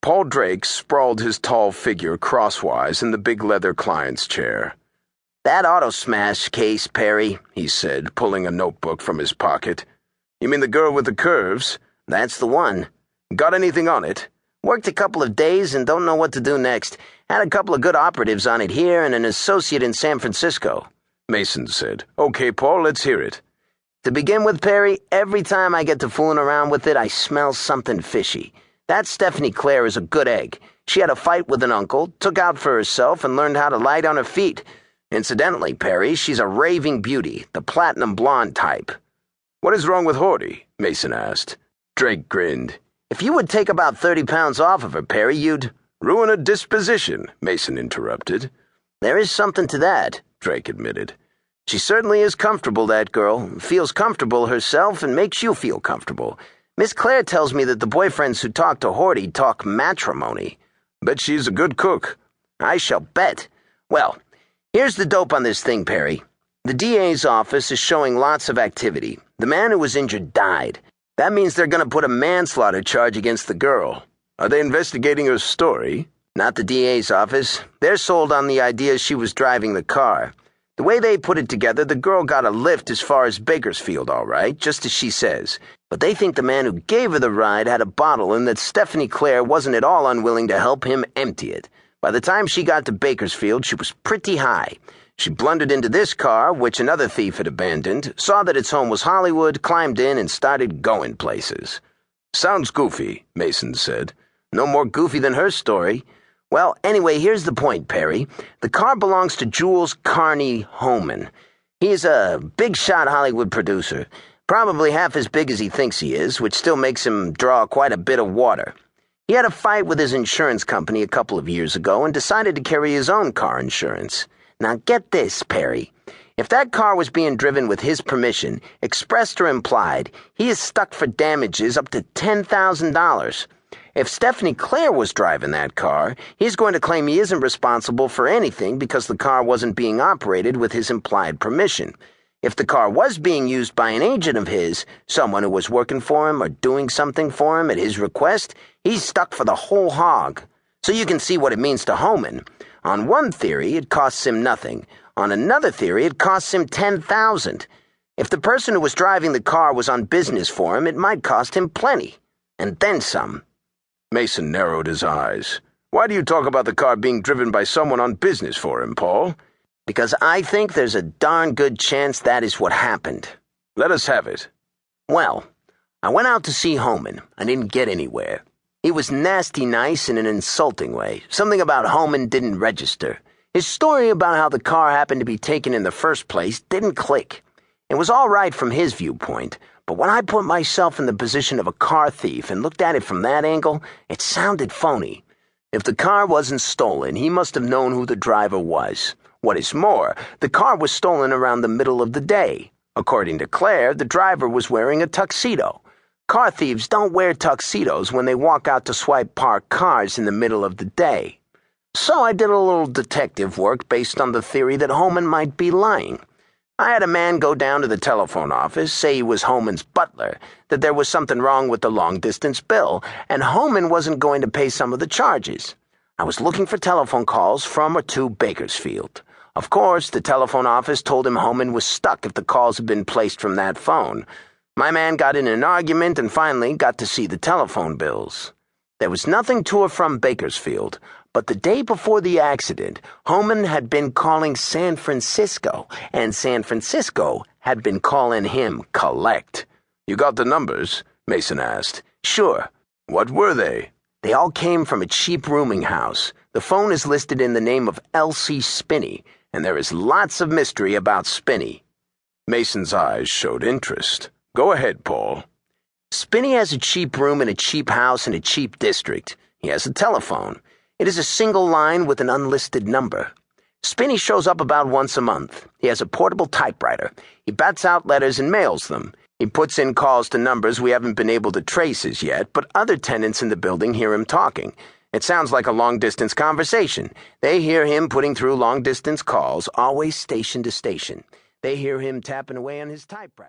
Paul Drake sprawled his tall figure crosswise in the big leather client's chair. "That auto smash case, Perry," he said, pulling a notebook from his pocket. "You mean the girl with the curves?" "That's the one. "Got anything on it?" Worked a couple of days and don't know what to do next. Had a couple of good operatives on it here and an associate in San Francisco," Mason said. "Okay, Paul, let's hear it." "To begin with, Perry, every time I get to fooling around with it, I smell something fishy. That Stephanie Claire is a good egg. She had a fight with an uncle, took out for herself, and learned how to light on her feet. Incidentally, Perry, she's a raving beauty, the platinum blonde type." "What is wrong with Horty?" Mason asked. Drake grinned. "If you would take about 30 pounds off of her, Perry, you'd—" "Ruin a disposition," Mason interrupted. "There is something to that," Drake admitted. "She certainly is comfortable, that girl. Feels comfortable herself and makes you feel comfortable. Miss Claire tells me that the boyfriends who talk to Horty talk matrimony." "Bet she's a good cook." "I shall bet. Well, here's the dope on this thing, Perry. The DA's office is showing lots of activity. The man who was injured died. That means they're going to put a manslaughter charge against the girl." "Are they investigating her story?" "Not the DA's office. They're sold on the idea she was driving the car. The way they put it together, the girl got a lift as far as Bakersfield, all right, just as she says. But they think the man who gave her the ride had a bottle and that Stephanie Claire wasn't at all unwilling to help him empty it. By the time she got to Bakersfield, she was pretty high. She blundered into this car, which another thief had abandoned, saw that its home was Hollywood, climbed in, and started going places." "Sounds goofy," Mason said. "No more goofy than her story. Well, anyway, here's the point, Perry. The car belongs to Jules Carney Homan. He's a big-shot Hollywood producer, probably half as big as he thinks he is, which still makes him draw quite a bit of water. He had a fight with his insurance company a couple of years ago and decided to carry his own car insurance. Now get this, Perry. If that car was being driven with his permission, expressed or implied, he is stuck for damages up to $10,000. If Stephanie Claire was driving that car, he's going to claim he isn't responsible for anything because the car wasn't being operated with his implied permission. If the car was being used by an agent of his, someone who was working for him or doing something for him at his request, he's stuck for the whole hog. So you can see what it means to Homan. On one theory, it costs him nothing. On another theory, it costs him $10,000. If the person who was driving the car was on business for him, it might cost him plenty. And then some." Mason narrowed his eyes. "Why do you talk about the car being driven by someone on business for him, Paul?" "Because I think there's a darn good chance that is what happened." "Let us have it." "Well, I went out to see Homan. I didn't get anywhere. He was nasty nice in an insulting way. Something about Homan didn't register. His story about how the car happened to be taken in the first place didn't click. It was all right from his viewpoint, but when I put myself in the position of a car thief and looked at it from that angle, it sounded phony. If the car wasn't stolen, he must have known who the driver was. What is more, the car was stolen around the middle of the day. According to Claire, the driver was wearing a tuxedo. Car thieves don't wear tuxedos when they walk out to swipe parked cars in the middle of the day. So I did a little detective work based on the theory that Homan might be lying. I had a man go down to the telephone office, say he was Homan's butler, that there was something wrong with the long-distance bill, and Homan wasn't going to pay some of the charges. I was looking for telephone calls from or to Bakersfield. Of course, the telephone office told him Homan was stuck if the calls had been placed from that phone. My man got in an argument and finally got to see the telephone bills. There was nothing to or from Bakersfield, but the day before the accident, Homan had been calling San Francisco, and San Francisco had been calling him collect." "You got the numbers?" Mason asked. "Sure." "What were they?" "They all came from a cheap rooming house. The phone is listed in the name of Elsie Spinney, and there is lots of mystery about Spinney." Mason's eyes showed interest. "Go ahead, Paul." "Spinney has a cheap room in a cheap house in a cheap district. He has a telephone. It is a single line with an unlisted number. Spinney shows up about once a month. He has a portable typewriter. He bats out letters and mails them. He puts in calls to numbers we haven't been able to trace as yet, but other tenants in the building hear him talking. It sounds like a long-distance conversation. They hear him putting through long-distance calls, always station to station. They hear him tapping away on his typewriter.